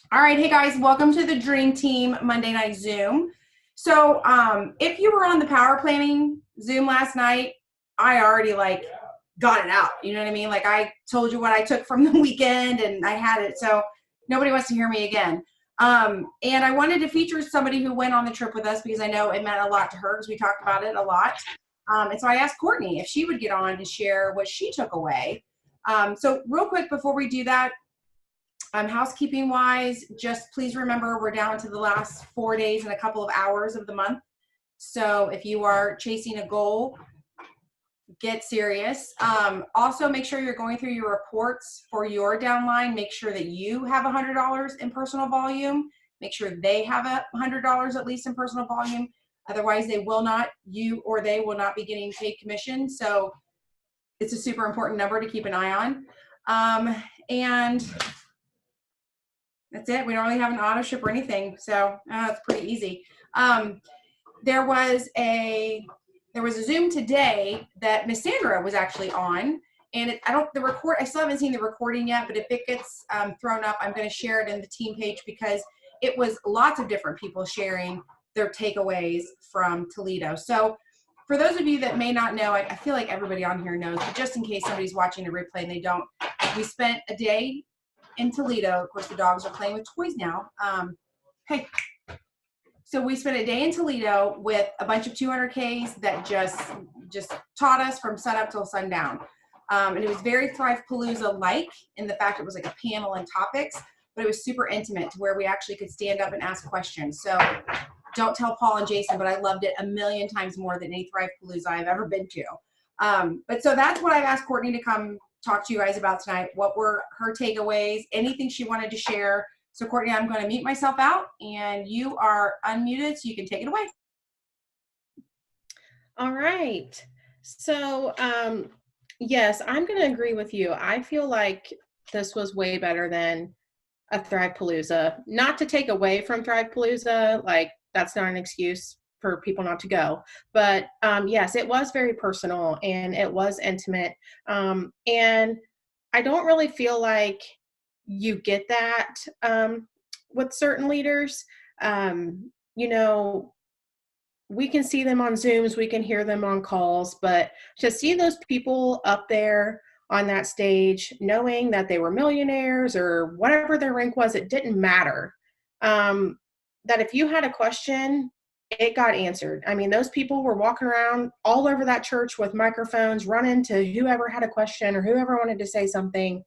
All right, hey guys, welcome to the Dream Team Monday Night Zoom. So, if you were on the power planning Zoom last night, I already got it out. You know what I mean? Like I told you what I took from the weekend, and I had it. So nobody wants to hear me again. And I wanted to feature somebody who went on the trip with us because I know it meant a lot to her because we talked about it a lot. And so I asked Courtney if she would get on to share what she took away. So real quick before we do that, housekeeping wise, just please remember we're down to the last 4 days and a couple of hours of the month. So if you are chasing a goal, get serious. Also, make sure you're going through your reports for your downline. Make sure that you have $100 in personal volume. Make sure they have $100 at least in personal volume. Otherwise, they will not, you or they will not be getting paid commission. So it's a super important number to keep an eye on. And that's it. We don't really have an auto ship or anything, so it's pretty easy. There was a Zoom today that Miss Sandra was actually on, and I still haven't seen the recording yet, but if it gets thrown up, I'm going to share it in the team page because it was lots of different people sharing their takeaways from Toledo. So for those of you that may not know, I feel like everybody on here knows, but just in case somebody's watching a replay and they don't, we spent a day in Toledo. Of course, the dogs are playing with toys now. Hey, so we spent a day in Toledo with a bunch of 200Ks that just taught us from sunup till sundown. And it was very Thrive Palooza-like in the fact it was like a panel and topics, but it was super intimate to where we actually could stand up and ask questions. So don't tell Paul and Jason, but I loved it a million times more than any Thrive Palooza I've ever been to. But so that's what I've asked Courtney to come talk to you guys about tonight. What were her takeaways, anything she wanted to share. So Courtney, I'm going to mute myself out and you are unmuted so you can take it away. All right. So, yes, I'm going to agree with you. I feel like this was way better than a Thrive Palooza. Not to take away from Thrive Palooza, like that's not an excuse for people not to go. But yes, it was very personal and it was intimate. And I don't really feel like you get that with certain leaders. You know, we can see them on Zooms, we can hear them on calls, but to see those people up there on that stage, knowing that they were millionaires or whatever their rank was, it didn't matter. That if you had a question, it got answered. I mean, those people were walking around all over that church with microphones, running to whoever had a question or whoever wanted to say something.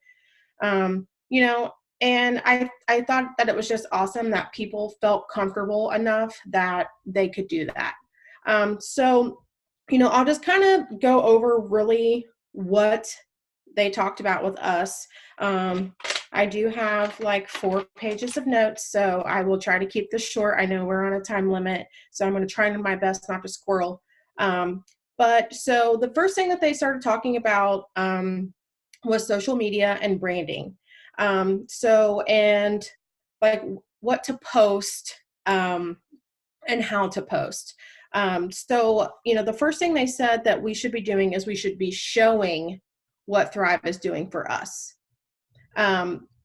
You know, and I thought that it was just awesome that people felt comfortable enough that they could do that. So, I'll just kind of go over really what they talked about with us. I do have like 4 pages of notes, so I will try to keep this short. I know we're on a time limit, so I'm going to try my best not to squirrel. But so the first thing that they started talking about was social media and branding. And like what to post and how to post. The first thing they said that we should be doing is we should be showing what Thrive is doing for us.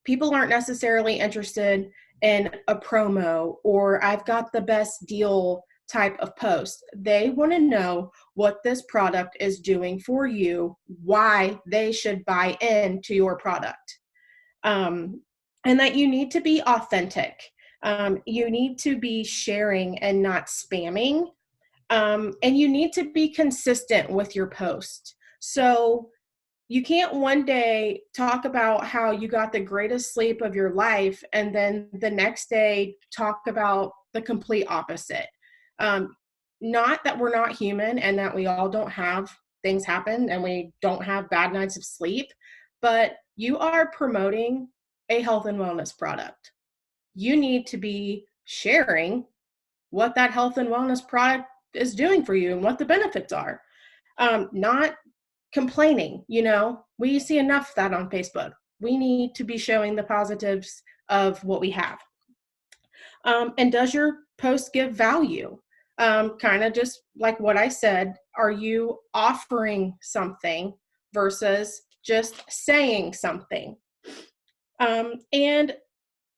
People aren't necessarily interested in a promo or I've got the best deal type of post. They want to know what this product is doing for you, why they should buy into your product. And that you need to be authentic. You need to be sharing and not spamming. And you need to be consistent with your post. So you can't one day talk about how you got the greatest sleep of your life and then the next day talk about the complete opposite. Not that we're not human and that we all don't have things happen and we don't have bad nights of sleep, but you are promoting a health and wellness product. You need to be sharing what that health and wellness product is doing for you and what the benefits are. Not complaining, we see enough of that on Facebook. We need to be showing the positives of what we have. And does your post give value? Kind of just like what I said, are you offering something versus just saying something? And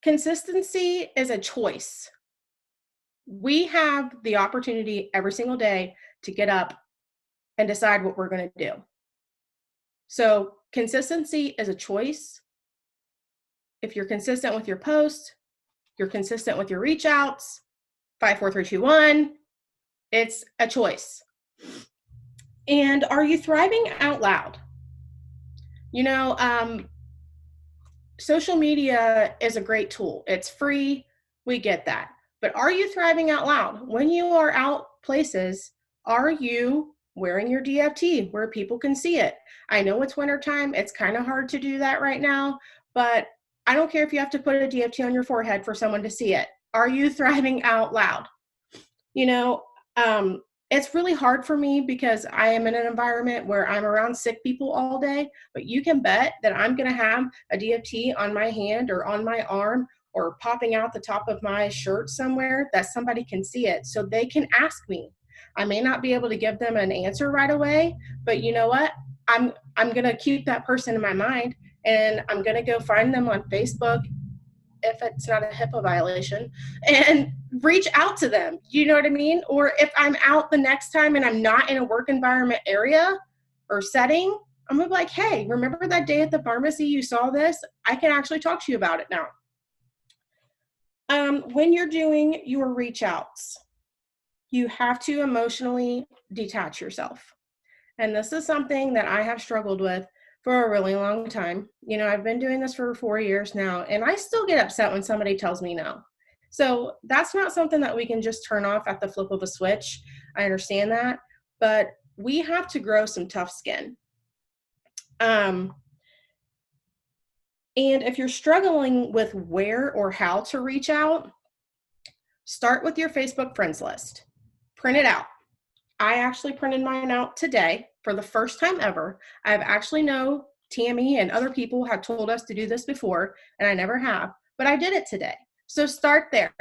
Consistency is a choice. We have the opportunity every single day to get up and decide what we're going to do. So consistency is a choice. If you're consistent with your post, you're consistent with your reach outs, 5, 4, 3, 2, 1, it's a choice. And are you thriving out loud? You know, social media is a great tool. It's free. We get that. But are you thriving out loud? When you are out places, are you wearing your DFT where people can see it? I know it's wintertime. It's kind of hard to do that right now, but I don't care if you have to put a DFT on your forehead for someone to see it. Are you thriving out loud? You know, it's really hard for me because I am in an environment where I'm around sick people all day, but you can bet that I'm going to have a DFT on my hand or on my arm or popping out the top of my shirt somewhere that somebody can see it so they can ask me. I may not be able to give them an answer right away, but you know what? I'm going to keep that person in my mind, and I'm going to go find them on Facebook if it's not a HIPAA violation, and reach out to them. You know what I mean? Or if I'm out the next time and I'm not in a work environment area or setting, I'm gonna be like, hey, remember that day at the pharmacy you saw this? I can actually talk to you about it now. When you're doing your reach outs, you have to emotionally detach yourself. And this is something that I have struggled with for a really long time. You know, I've been doing this for 4 years now, and I still get upset when somebody tells me no. So that's not something that we can just turn off at the flip of a switch. I understand that, but we have to grow some tough skin. And if you're struggling with where or how to reach out, start with your Facebook friends list. Print it out. I actually printed mine out today for the first time ever. I've actually know Tammy and other people have told us to do this before, and I never have, but I did it today. So start there.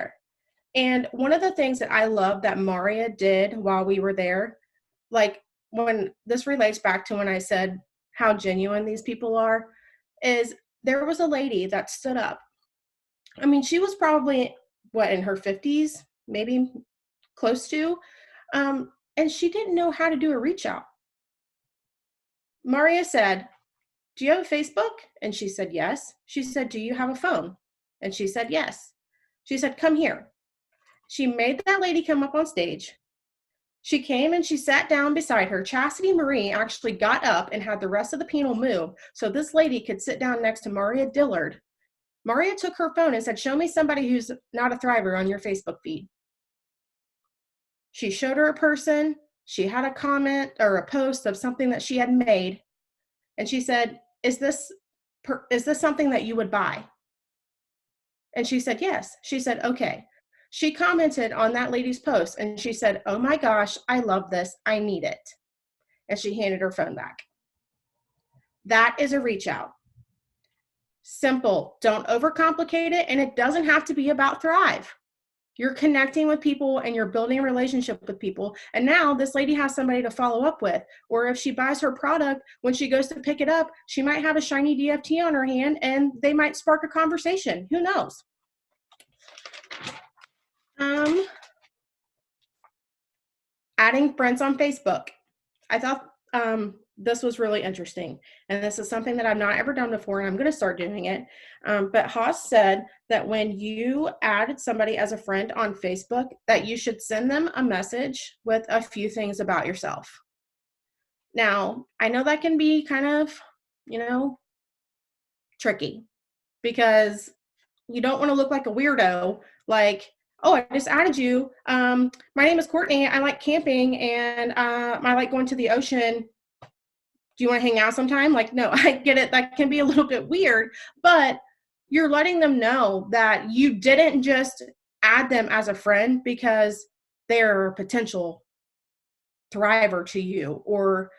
And one of the things that I love that Maria did while we were there, like when this relates back to when I said how genuine these people are, is there was a lady that stood up. I mean, she was probably, in her 50s, maybe close to, and she didn't know how to do a reach out. Maria said, do you have a Facebook? And she said, yes. She said, do you have a phone? And she said, yes. She said, come here. She made that lady come up on stage. She came and she sat down beside her. Chastity Marie actually got up and had the rest of the panel move so this lady could sit down next to Maria Dillard. Maria took her phone and said, show me somebody who's not a thriver on your Facebook feed. She showed her a person. She had a comment or a post of something that she had made. And she said, is this something that you would buy? And she said, yes. She said, okay. She commented on that lady's post and she said, oh my gosh, I love this. I need it. And she handed her phone back. That is a reach out. Simple. Don't overcomplicate it. And it doesn't have to be about Thrive. You're connecting with people and you're building a relationship with people. And now this lady has somebody to follow up with. Or if she buys her product, when she goes to pick it up, she might have a shiny DFT on her hand and they might spark a conversation. Who knows? Adding friends on Facebook. I thought this was really interesting. And this is something that I've not ever done before, and I'm going to start doing it. But Haas said that when you add somebody as a friend on Facebook, that you should send them a message with a few things about yourself. Now, I know that can be kind of, tricky because you don't want to look like a weirdo, like, oh, I just added you. My name is Courtney. I like camping and I like going to the ocean. Do you want to hang out sometime? Like, no, I get it. That can be a little bit weird, but you're letting them know that you didn't just add them as a friend because they're a potential thriver to you, or,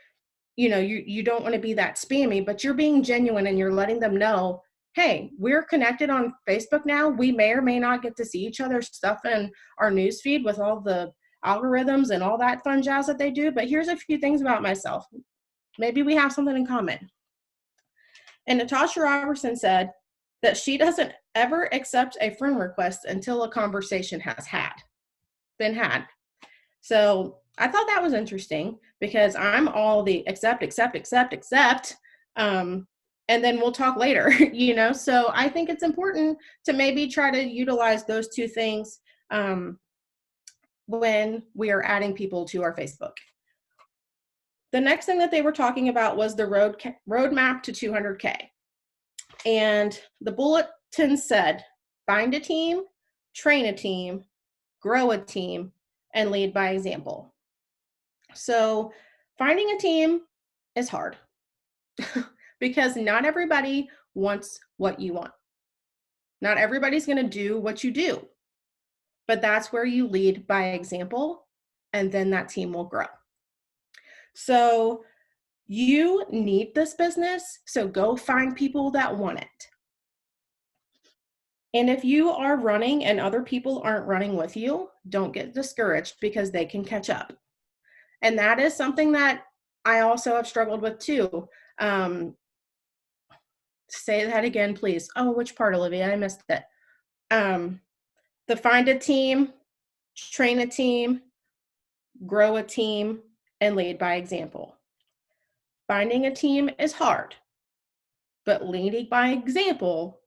you don't want to be that spammy, but you're being genuine and you're letting them know, hey, we're connected on Facebook now. We may or may not get to see each other's stuff in our news feed with all the algorithms and all that fun jazz that they do, but here's a few things about myself. Maybe we have something in common. And Natasha Robertson said, that she doesn't ever accept a friend request until a conversation has been had. So I thought that was interesting because I'm all the accept, accept, accept, accept. And then we'll talk later, So I think it's important to maybe try to utilize those two things when we are adding people to our Facebook. The next thing that they were talking about was the roadmap to 200K. And the bulletin said, find a team, train a team, grow a team, and lead by example. So finding a team is hard because not everybody wants what you want. Not everybody's going to do what you do, but that's where you lead by example, and then that team will grow. So you need this business, so go find people that want it. And if you are running and other people aren't running with you, don't get discouraged because they can catch up. And that is something that I also have struggled with too. Say that again, please. Oh, which part, Olivia? I missed it. The find a team, train a team, grow a team, and lead by example. Finding a team is hard, but leading by example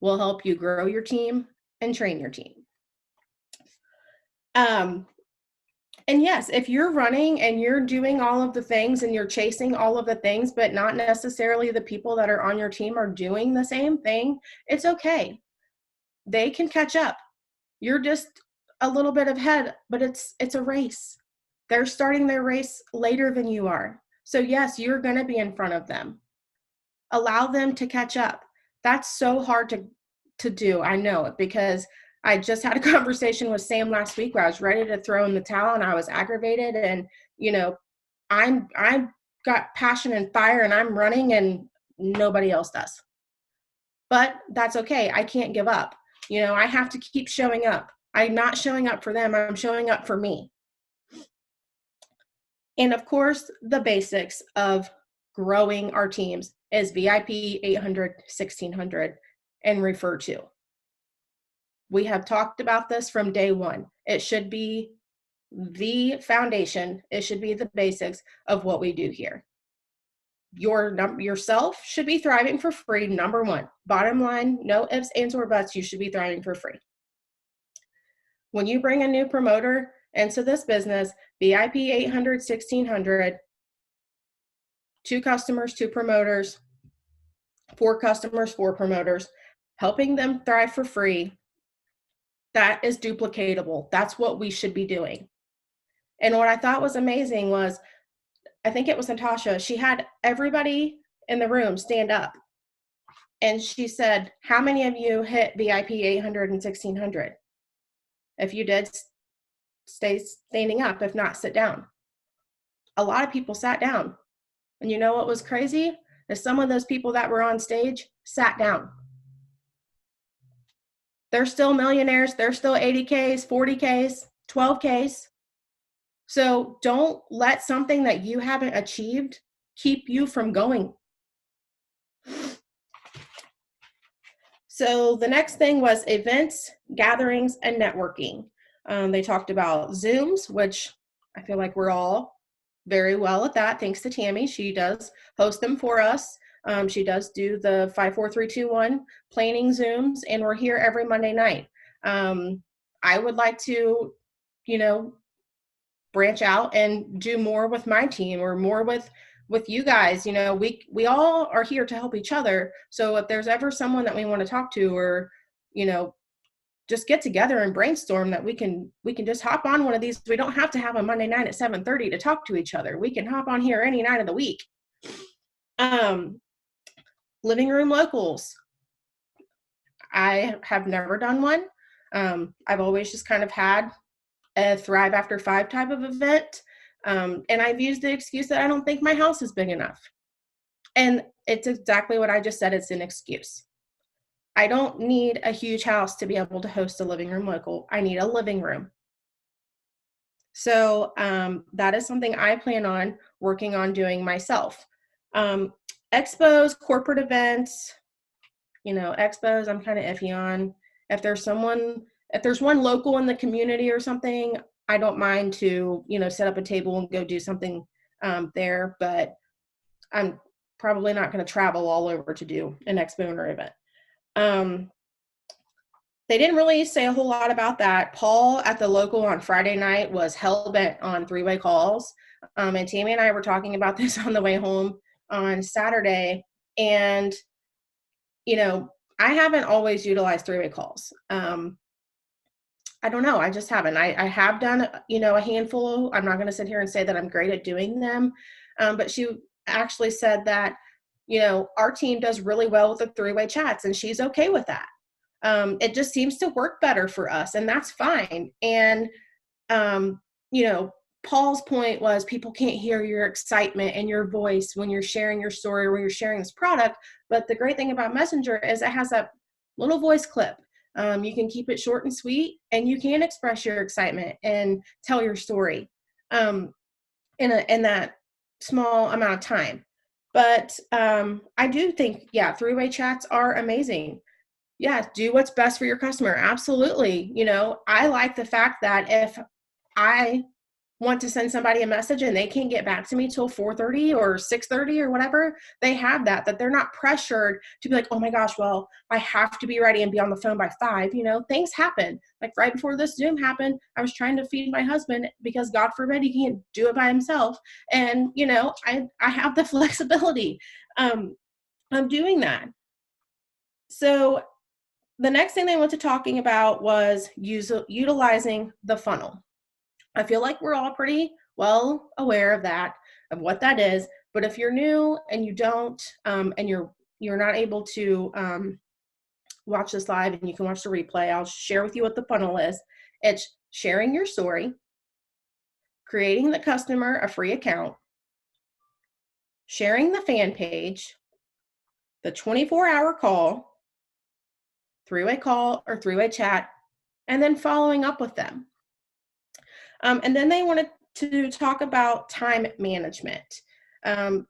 will help you grow your team and train your team. And yes, if you're running and you're doing all of the things and you're chasing all of the things, but not necessarily the people that are on your team are doing the same thing, it's okay. They can catch up. You're just a little bit ahead, but it's a race. They're starting their race later than you are. So yes, you're going to be in front of them. Allow them to catch up. That's so hard to do. I know it because I just had a conversation with Sam last week where I was ready to throw in the towel and I was aggravated, and I've got passion and fire and I'm running and nobody else does. But that's okay. I can't give up. I have to keep showing up. I'm not showing up for them. I'm showing up for me. And of course, the basics of growing our teams is VIP 800, 1600, and refer to. We have talked about this from day one. It should be the foundation. It should be the basics of what we do here. Yourself should be thriving for free, number one. Bottom line, no ifs, ands, or buts, you should be thriving for free. When you bring a new promoter into this business, VIP 800, 1600, 2 customers, 2 promoters, 4 customers, 4 promoters, helping them thrive for free, that is duplicatable. That's what we should be doing. And what I thought was amazing was, I think it was Natasha, she had everybody in the room stand up. And she said, how many of you hit VIP 800 and 1600? If you did, stay standing up. If not, sit down. A lot of people sat down. And you know what was crazy? Is some of those people that were on stage sat down. They're still millionaires. They're still 80Ks, 40Ks, 12Ks. So don't let something that you haven't achieved keep you from going. So the next thing was events, gatherings, and networking. They talked about Zooms, which I feel like we're all very well at that, thanks to Tammy. She does host them for us. She does do the 5, 4, 3, 2, 1 planning Zooms, and we're here every Monday night. I would like to, branch out and do more with my team or more with you guys. We all are here to help each other. So if there's ever someone that we want to talk to, or, just get together and brainstorm, that we can just hop on one of these. We don't have to have a Monday night at 7:30 to talk to each other. We can hop on here any night of the week. Living room locals. I have never done one. I've always just kind of had a Thrive After 5 type of event. And I've used the excuse that I don't think my house is big enough. And it's exactly what I just said. It's an excuse. I don't need a huge house to be able to host a living room local. I need a living room. So that is something I plan on working on doing myself. Expos, corporate events, Expos, I'm kind of iffy on. If there's one local in the community or something, I don't mind to, set up a table and go do something there, but I'm probably not going to travel all over to do an expo or event. They didn't really say a whole lot about that. Paul at the local on Friday night was hell-bent on three-way calls. And Tammy and I were talking about this on the way home on Saturday. And, I haven't always utilized three-way calls. I don't know. I just haven't. I have done, a handful. I'm not going to sit here and say that I'm great at doing them. But she actually said that, our team does really well with the three-way chats, and she's okay with that. It just seems to work better for us, and that's fine. And, Paul's point was people can't hear your excitement and your voice when you're sharing your story or when you're sharing this product. But the great thing about Messenger is it has that little voice clip. You can keep it short and sweet, and you can express your excitement and tell your story in that small amount of time. But I do think, three-way chats are amazing. Yeah, do what's best for your customer. Absolutely. I like the fact that if I want to send somebody a message and they can't get back to me till 4:30 or 6:30 or whatever, they have that they're not pressured to be like, oh my gosh, well, I have to be ready and be on the phone by 5. Things happen. Like right before this Zoom happened, I was trying to feed my husband because God forbid he can't do it by himself. And, I have the flexibility. I'm doing that. So the next thing they went to talking about was utilizing the funnel. I feel like we're all pretty well aware of what that is. But if you're new and you don't, and you're not able to watch this live, and you can watch the replay, I'll share with you what the funnel is. It's sharing your story, creating the customer a free account, sharing the fan page, the 24-hour call, three-way call or three-way chat, and then following up with them. And then they wanted to talk about time management.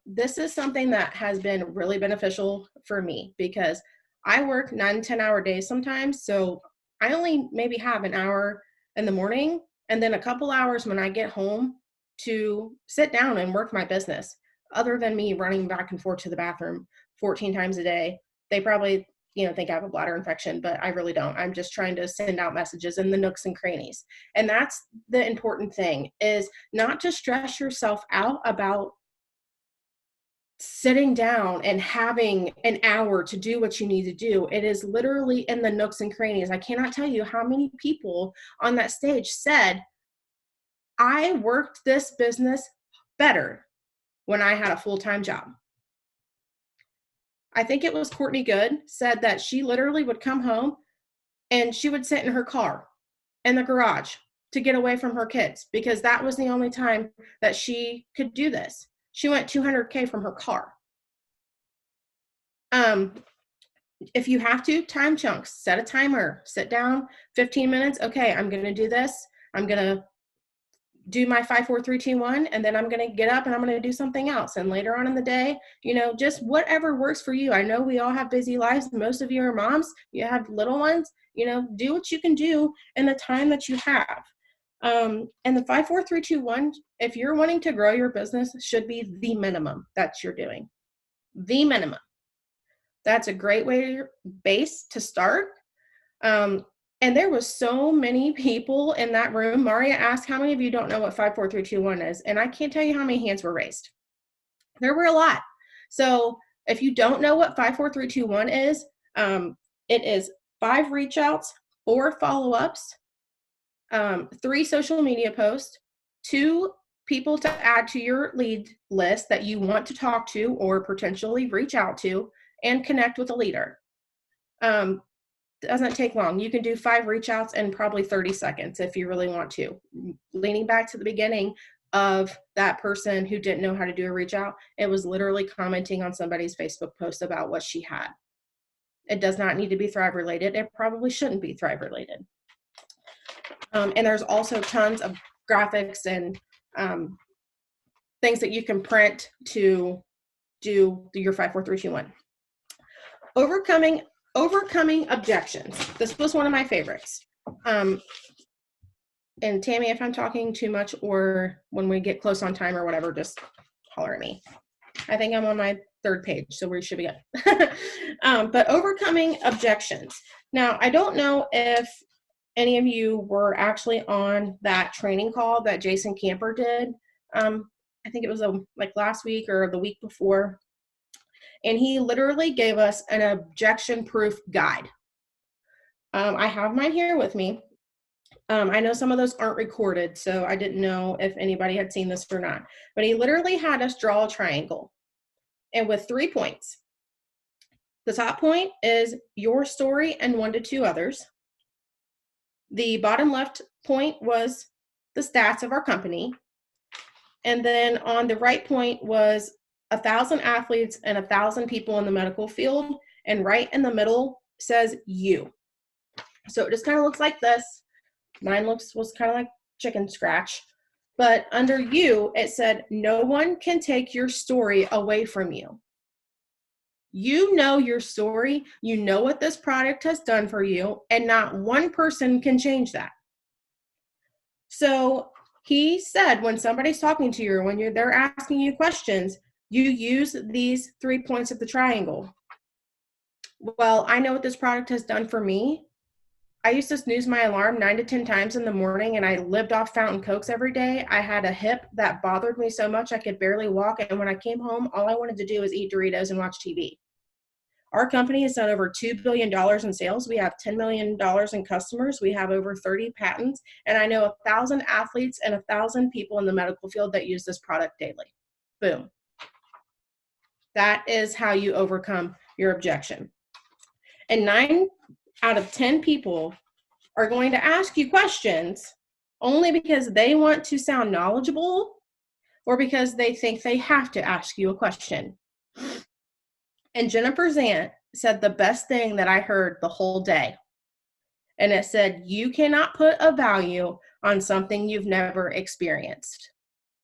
This is something that has been really beneficial for me because I work 9-10-hour days sometimes. So I only maybe have an hour in the morning and then a couple hours when I get home to sit down and work my business. Other than me running back and forth to the bathroom 14 times a day, they probably think I have a bladder infection, but I really don't. I'm just trying to send out messages in the nooks and crannies. And that's the important thing, is not to stress yourself out about sitting down and having an hour to do what you need to do. It is literally in the nooks and crannies. I cannot tell you how many people on that stage said, I worked this business better when I had a full-time job. I think it was Courtney Good said that she literally would come home and she would sit in her car in the garage to get away from her kids because that was the only time that she could do this. She went 200K from her car. If you have to, time chunks, set a timer, sit down 15 minutes. Okay, I'm going to do this. I'm going to do my 5, 4, 3, 2, 1, and then I'm going to get up and I'm going to do something else. And later on in the day, just whatever works for you. I know we all have busy lives. Most of you are moms. You have little ones. Do what you can do in the time that you have. And the 5, 4, 3, 2, 1, if you're wanting to grow your business, should be the minimum that you're doing. The minimum. That's a great base to start. And there was so many people in that room. Maria asked, how many of you don't know what 5, 4, 3, 2, 1 is? And I can't tell you how many hands were raised. There were a lot. So if you don't know what 5, 4, 3, 2, 1 is, it is 5 reach outs, 4 follow-ups, 3 social media posts, 2 people to add to your lead list that you want to talk to or potentially reach out to, and connect with a leader. Doesn't take long. You can do 5 reach outs in probably 30 seconds if you really want to. Leaning back to the beginning of that person who didn't know how to do a reach out, it was literally commenting on somebody's Facebook post about what she had. It does not need to be Thrive related. It probably shouldn't be Thrive related. And there's also tons of graphics and things that you can print to do your 5, 4, 3, 2, 1. Overcoming overcoming objections. This was one of my favorites. And Tammy, if I'm talking too much or when we get close on time or whatever, just holler at me. I think I'm on my 3rd page, so we should be good. But overcoming objections. Now, I don't know if any of you were actually on that training call that Jason Camper did. I think it was like last week or the week before. And he literally gave us an objection-proof guide. I have mine here with me. I know some of those aren't recorded, so I didn't know if anybody had seen this or not. But he literally had us draw a triangle, and with 3 points. The top point is your story and 1 to 2 others. The bottom left point was the stats of our company. And then on the right point was 1,000 athletes and 1,000 people in the medical field. And right in the middle says you. So it just kind of looks like this. Mine was kind of like chicken scratch. But under you, it said, no one can take your story away from you. You know your story. You know what this product has done for you. And not one person can change that. So he said, when somebody's talking to you or when they're asking you questions, you use these 3 points of the triangle. Well, I know what this product has done for me. I used to snooze my alarm 9 to 10 times in the morning, and I lived off Fountain Cokes every day. I had a hip that bothered me so much I could barely walk, and when I came home, all I wanted to do was eat Doritos and watch TV. Our company has done over $2 billion in sales. We have $10 million in customers. We have over 30 patents, and I know 1,000 athletes and 1,000 people in the medical field that use this product daily. Boom. That is how you overcome your objection. And 9 out of 10 people are going to ask you questions only because they want to sound knowledgeable or because they think they have to ask you a question. And Jennifer Zant said the best thing that I heard the whole day. And it said, you cannot put a value on something you've never experienced.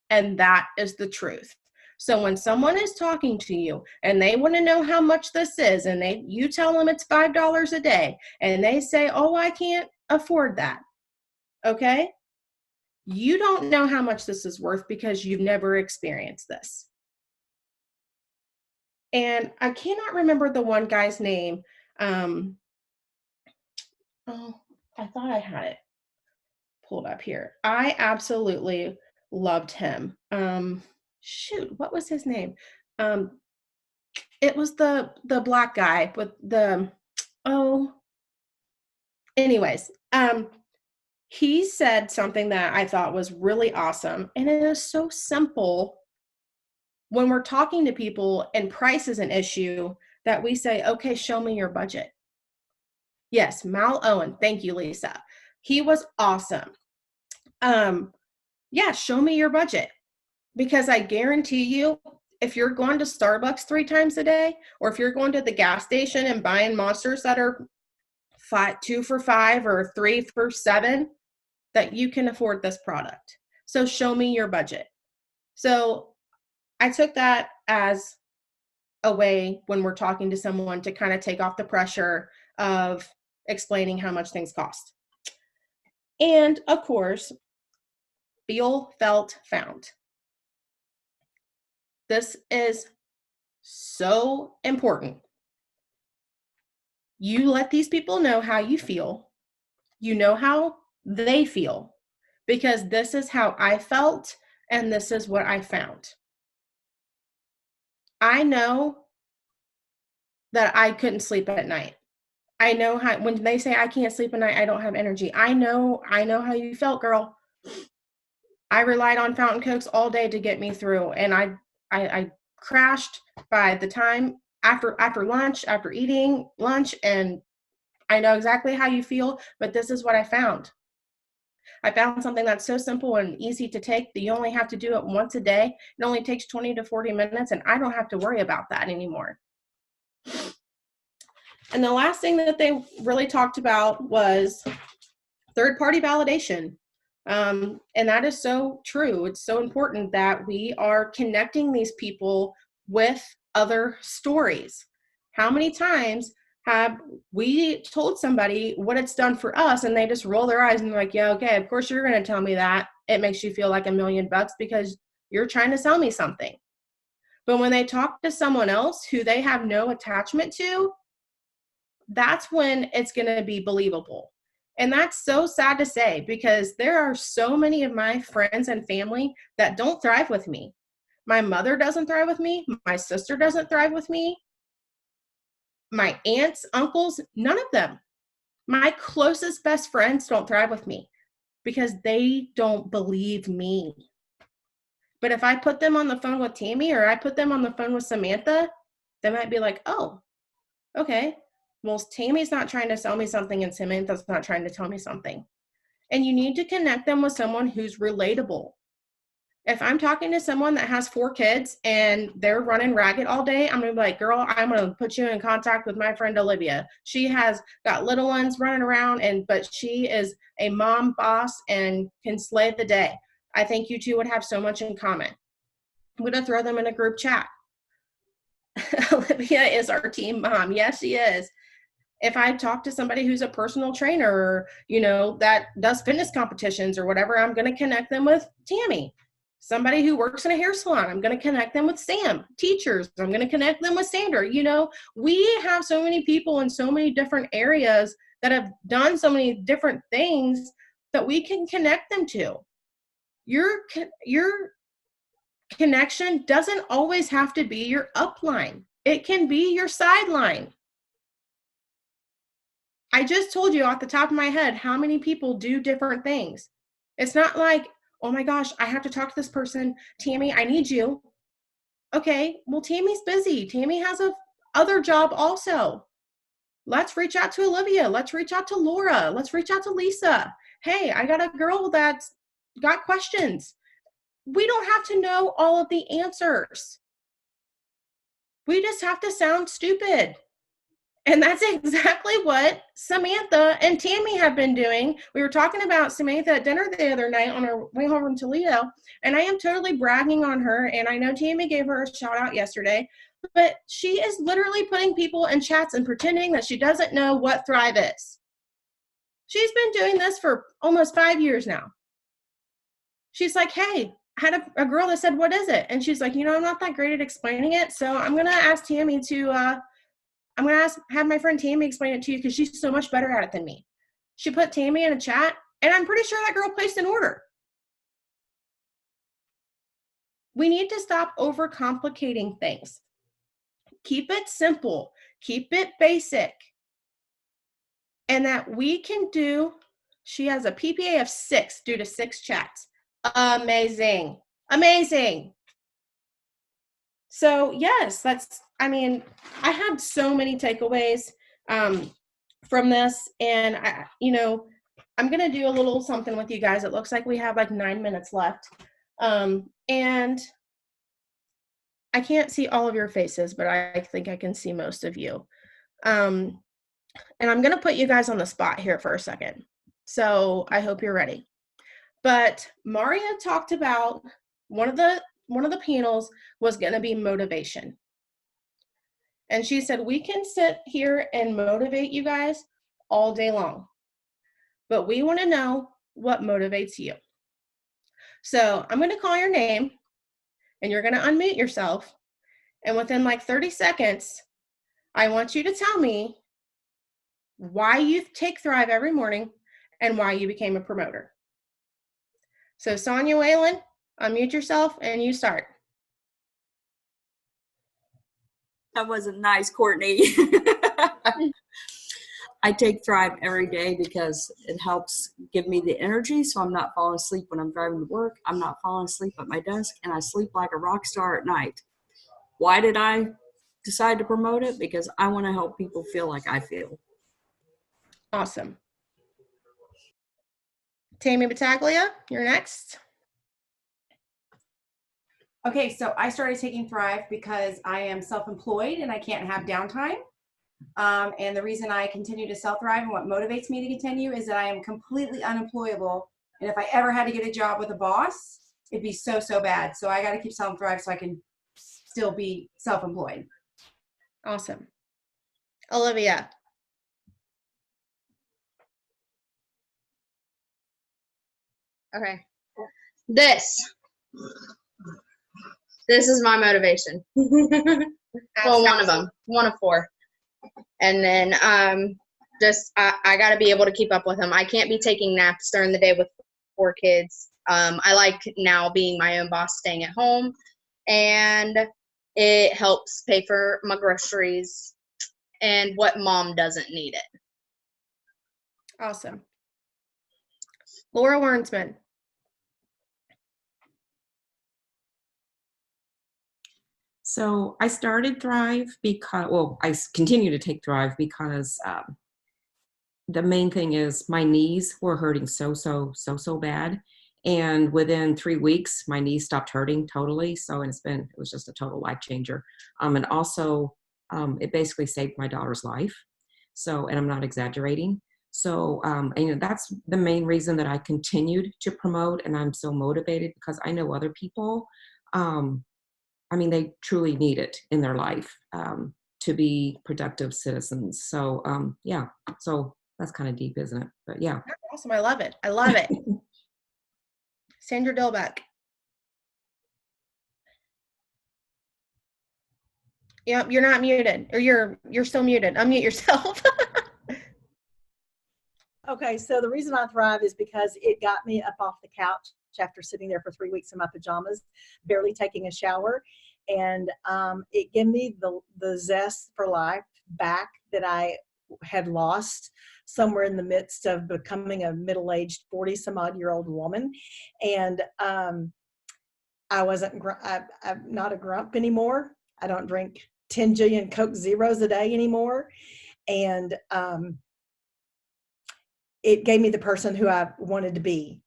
And that is the truth. So when someone is talking to you and they want to know how much this is, and you tell them it's $5 a day, and they say, oh, I can't afford that. Okay? You don't know how much this is worth because you've never experienced this. And I cannot remember the one guy's name. I thought I had it pulled up here. I absolutely loved him. Shoot, what was his name? It was the black guy with anyways, he said something that I thought was really awesome, and it is so simple when we're talking to people and price is an issue that we say, okay, show me your budget. Yes, Mal Owen. Thank you, Lisa. He was awesome. Yeah, show me your budget. Because I guarantee you, if you're going to Starbucks 3 times a day, or if you're going to the gas station and buying monsters that are 2 for $5 or 3 for $7, that you can afford this product. So show me your budget. So I took that as a way when we're talking to someone to kind of take off the pressure of explaining how much things cost. And of course, feel, felt, found. This is so important. You let these people know how you feel. You know how they feel, because this is how I felt and this is what I found. I know that I couldn't sleep at night. I know how, when they say I can't sleep at night, I don't have energy. I know how you felt, girl. I relied on Fountain Cokes all day to get me through, and I crashed by the time after lunch, after eating lunch, and I know exactly how you feel, but this is what I found. I found something that's so simple and easy to take that you only have to do it once a day. It only takes 20 to 40 minutes, and I don't have to worry about that anymore. And the last thing that they really talked about was third-party validation. And that is so true. It's so important that we are connecting these people with other stories. How many times have we told somebody what it's done for us and they just roll their eyes and they're like, yeah, okay, of course you're going to tell me that. It makes you feel like $1,000,000 because you're trying to sell me something. But when they talk to someone else who they have no attachment to, that's when it's going to be believable. And that's so sad to say because there are so many of my friends and family that don't thrive with me. My mother doesn't thrive with me. My sister doesn't thrive with me. My aunts, uncles, none of them. My closest best friends don't thrive with me because they don't believe me. But if I put them on the phone with Tammy or I put them on the phone with Samantha, they might be like, oh, okay. Well, Tammy's not trying to sell me something and Samantha's not trying to tell me something. And you need to connect them with someone who's relatable. If I'm talking to someone that has 4 kids and they're running ragged all day, I'm going to be like, girl, I'm going to put you in contact with my friend Olivia. She has got little ones running around, but she is a mom boss and can slay the day. I think you two would have so much in common. I'm going to throw them in a group chat. Olivia is our team mom. Yes, she is. If I talk to somebody who's a personal trainer or, that does fitness competitions or whatever, I'm going to connect them with Tammy. Somebody who works in a hair salon, I'm going to connect them with Sam. Teachers, I'm going to connect them with Sandra. We have so many people in so many different areas that have done so many different things that we can connect them to. Your connection doesn't always have to be your upline. It can be your sideline. I just told you off the top of my head how many people do different things. It's not like, oh my gosh, I have to talk to this person. Tammy, I need you. Okay, well, Tammy's busy. Tammy has a other job also. Let's reach out to Olivia. Let's reach out to Laura. Let's reach out to Lisa. Hey, I got a girl that's got questions. We don't have to know all of the answers. We just have to sound stupid. And that's exactly what Samantha and Tammy have been doing. We were talking about Samantha at dinner the other night on our way home from Toledo, and I am totally bragging on her, and I know Tammy gave her a shout out yesterday, but she is literally putting people in chats and pretending that she doesn't know what Thrive is. She's been doing this for almost 5 years now. She's like, hey, I had a girl that said, what is it? And she's like, I'm not that great at explaining it, so I'm going to ask Tammy to I'm going to have my friend Tammy explain it to you because she's so much better at it than me. She put Tammy in a chat, and I'm pretty sure that girl placed an order. We need to stop overcomplicating things. Keep it simple. Keep it basic. And that we can do, she has a PPA of 6 due to 6 chats. Amazing. Amazing. So yes, I had so many takeaways from this, and I'm going to do a little something with you guys. It looks like we have like 9 minutes left. And I can't see all of your faces, but I think I can see most of you. And I'm going to put you guys on the spot here for a second. So I hope you're ready. But Maria talked about one of the panels was going to be motivation. And she said, we can sit here and motivate you guys all day long, but we want to know what motivates you. So I'm going to call your name and you're going to unmute yourself. And within like 30 seconds, I want you to tell me why you take Thrive every morning and why you became a promoter. So Sonia Whalen, unmute yourself and you start. That wasn't nice, Courtney. I take Thrive every day because it helps give me the energy so I'm not falling asleep when I'm driving to work. I'm not falling asleep at my desk, and I sleep like a rock star at night. Why did I decide to promote it? Because I want to help people feel like I feel. Awesome. Tammy Battaglia, you're next. Okay, so I started taking Thrive because I am self-employed and I can't have downtime. And the reason I continue to sell Thrive and what motivates me to continue is that I am completely unemployable. And if I ever had to get a job with a boss, it'd be so, so bad. So I got to keep selling Thrive so I can still be self-employed. Awesome. Olivia. Okay. This is my motivation. Well, one of them. One of four. And then just I got to be able to keep up with them. I can't be taking naps during the day with 4 kids. I like now being my own boss, staying at home, and it helps pay for my groceries and what mom doesn't need it. Awesome. Laura Warnsman. So I started Thrive because, well, I continue to take Thrive because the main thing is my knees were hurting so bad. And within 3 weeks, my knees stopped hurting totally. So it was just a total life changer. And also it basically saved my daughter's life. So, and I'm not exaggerating. So, and that's the main reason that I continued to promote, and I'm so motivated because I know other people, they truly need it in their life to be productive citizens. So, yeah, so that's kind of deep, isn't it? But yeah. That's awesome. I love it. I love it. Sandra Dilbeck. Yep, you're not muted, or you're still muted. Unmute yourself. Okay, so the reason I thrive is because it got me up off the couch after sitting there for 3 weeks in my pajamas, barely taking a shower. And it gave me the zest for life back that I had lost somewhere in the midst of becoming a middle-aged 40-some-odd-year-old woman. And I'm not a grump anymore. I don't drink 10 jillion Coke Zeros a day anymore. And it gave me the person who I wanted to be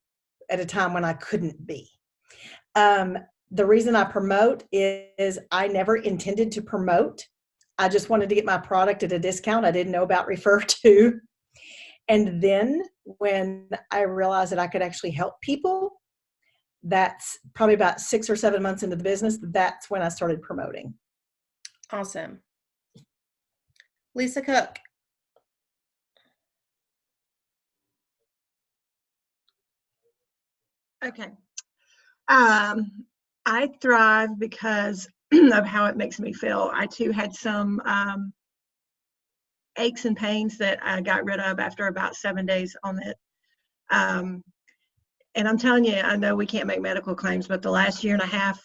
at a time when I couldn't be. The reason I promote is I never intended to promote. I just wanted to get my product at a discount. I didn't know about refer to. And then when I realized that I could actually help people, that's probably about 6 or 7 months into the business. That's when I started promoting. Awesome. Lisa Cook. Okay. I thrive because of how it makes me feel. I too had some aches and pains that I got rid of after about 7 days on it. And I'm telling you, I know we can't make medical claims, but the last year and a half,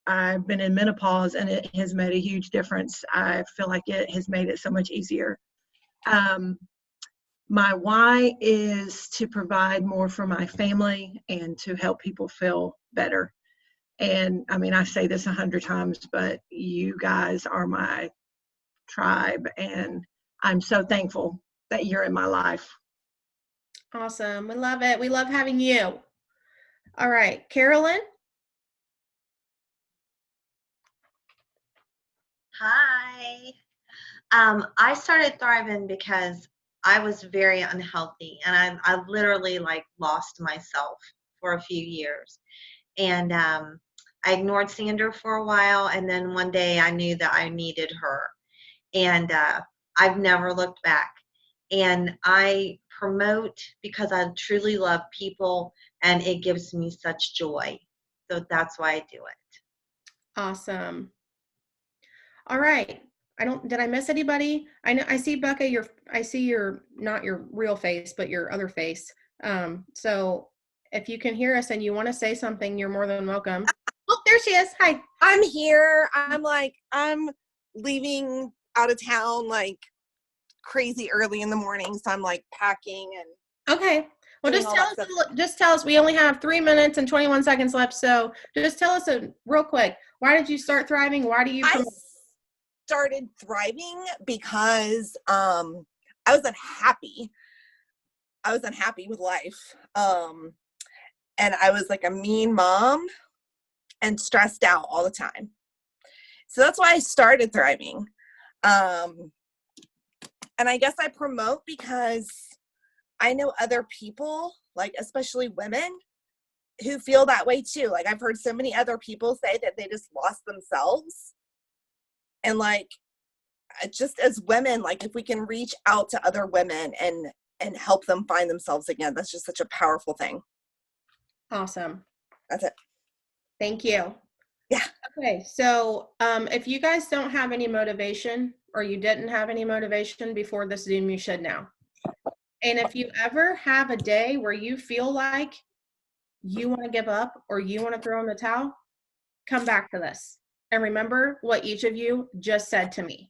I've been in menopause, and it has made a huge difference. I feel like it has made it so much easier. My why is to provide more for my family and to help people feel better. And I say this 100 times, but you guys are my tribe, and I'm so thankful that you're in my life. Awesome. We love it. We love having you. All right, Carolyn. Hi. I started thriving because I was very unhealthy, and I literally lost myself for a few years. And I ignored Sandra for a while, and then one day I knew that I needed her. And I've never looked back. And I promote because I truly love people, and it gives me such joy. So that's why I do it. Awesome. All right. Did I miss anybody? I see Becca, I see your, not your real face, but your other face. So if you can hear us and you want to say something, you're more than welcome. Oh, there she is. Hi. I'm here. I'm leaving out of town crazy early in the morning. So I'm packing and. Okay. Well, just tell us, we only have 3 minutes and 21 seconds left. So just tell us real quick, why did you start Thriving? Why do you promote? I started Thriving because I was unhappy. I was unhappy with life. And I was a mean mom and stressed out all the time. So that's why I started Thriving. And I guess I promote because I know other people, especially women, who feel that way too. I've heard so many other people say that they just lost themselves. And just as women, if we can reach out to other women and help them find themselves again, that's just such a powerful thing. Awesome. That's it. Thank you. Yeah. Okay, so if you guys don't have any motivation, or you didn't have any motivation before this Zoom, you should now. And if you ever have a day where you feel like you want to give up or you want to throw in the towel, come back to this and remember what each of you just said to me.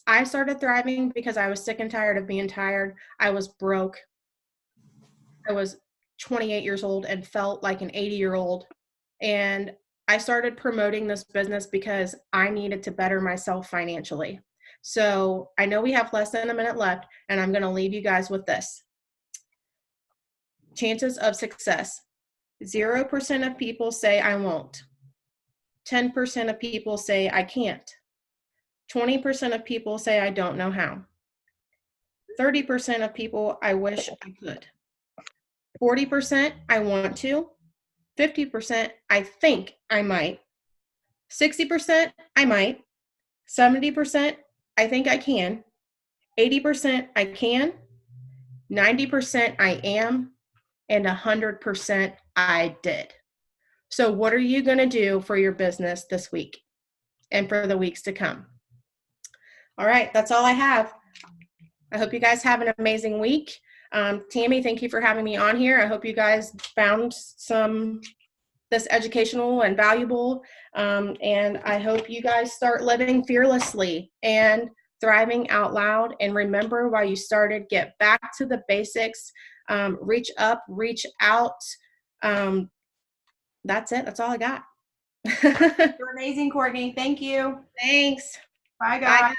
I started thriving because I was sick and tired of being tired. I was broke. I was 28 years old and felt like an 80-year-old. And I started promoting this business because I needed to better myself financially. So I know we have less than a minute left, and I'm going to leave you guys with this. Chances of success. 0% of people say I won't. 10% of people say I can't. 20% of people say I don't know how. 30% of people, I wish I could. 40%, I want to. 50%, I think I might. 60%, I might. 70%, I think I can. 80%, I can. 90%, I am. And 100%, I did. So what are you going to do for your business this week and for the weeks to come? All right, that's all I have. I hope you guys have an amazing week. Tammy, thank you for having me on here. I hope you guys found this educational and valuable. And I hope you guys start living fearlessly and thriving out loud. And remember why you started. Get back to the basics. Reach up, reach out. That's it. That's all I got. You're amazing, Courtney. Thank you. Thanks. Bye, guys. Bye.